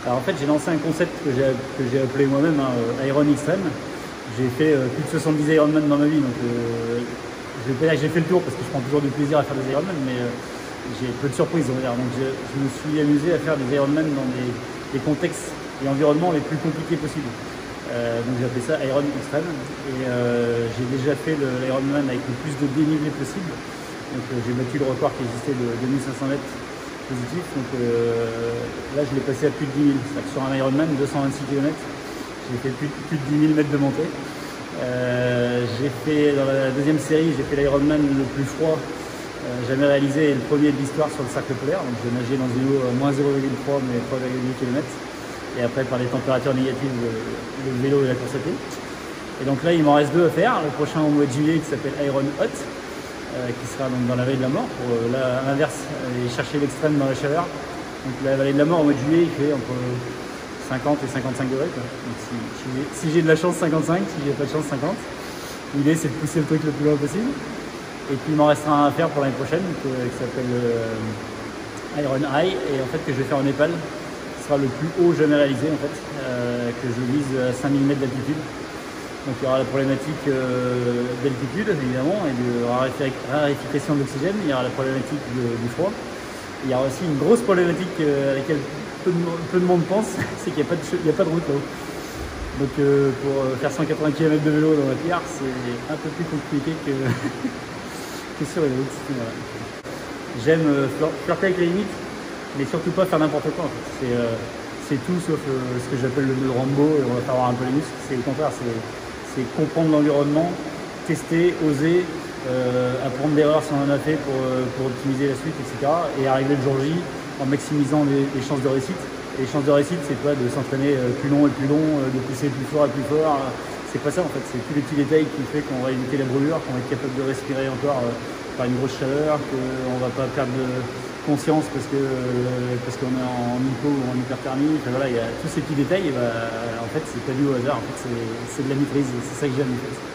Alors en fait, j'ai lancé un concept que j'ai appelé moi-même Iron Extreme. J'ai fait plus de 70 Ironman dans ma vie, donc je vais pas dire que j'ai fait le tour parce que je prends toujours du plaisir à faire des Ironman, mais j'ai peu de surprises, on va dire. Donc je me suis amusé à faire des Ironman dans des contextes et environnements les plus compliqués possibles. Donc j'ai appelé ça Iron Extreme et j'ai déjà fait l'Ironman avec le plus de dénivelé possible. Donc j'ai battu le record qui existait de 2500 mètres positif. Donc là je l'ai passé à plus de 10 000. C'est-à-dire que sur un Ironman, 226 km, j'ai fait plus de 10 000 mètres de montée. J'ai fait dans la deuxième série, j'ai fait l'Ironman le plus froid jamais réalisé et le premier de l'histoire sur le cercle polaire. Donc j'ai nagé dans une eau moins 0,3 mais 3,8 km. Et après par les températures négatives, le vélo et la course à pied. Et donc là il m'en reste deux à faire. Le prochain au mois de juillet qui s'appelle Iron Hot, qui sera donc dans la vallée de la mort, pour à l'inverse, aller chercher l'extrême dans la chaleur. Donc la vallée de la mort au mois de juillet, il fait entre 50 et 55 degrés. Quoi. Donc si j'ai de la chance, 55, si j'ai pas de chance, 50. L'idée c'est de pousser le truc le plus loin possible. Et puis il m'en restera un à faire pour l'année prochaine, qui s'appelle Iron High, et en fait que je vais faire au Népal. Ce sera le plus haut jamais réalisé en fait, que je vise à 5000 mètres d'altitude. Donc il y aura la problématique d'altitude évidemment et de raréfication de l'oxygène, il y aura la problématique du froid. Il y aura aussi une grosse problématique à laquelle peu de monde pense, c'est qu'il n'y a pas de route là-haut. Donc pour faire 180 km de vélo dans la pierre, c'est un peu plus compliqué que, que sur une route. Voilà. J'aime flirter avec les limites, mais surtout pas faire n'importe quoi. En fait. C'est tout sauf ce que j'appelle le Rambo, et on va faire avoir un peu les muscles. C'est le contraire, c'est comprendre l'environnement, tester, oser, apprendre d'erreurs si on en a fait pour optimiser la suite, etc. Et arriver le jour J en maximisant les chances de réussite. Et les chances de réussite, c'est pas de s'entraîner plus long et plus long, de pousser plus fort et plus fort. C'est pas ça en fait, c'est tous les petits détails qui font qu'on va éviter la brûlure, qu'on va être capable de respirer encore par une grosse chaleur, qu'on va pas perdre de conscience parce qu'on est en hypo ou en hyperthermie. Enfin, voilà, il y a tous ces petits détails, et en fait c'est pas dû au hasard, en fait, c'est de la maîtrise, c'est ça que j'aime en fait.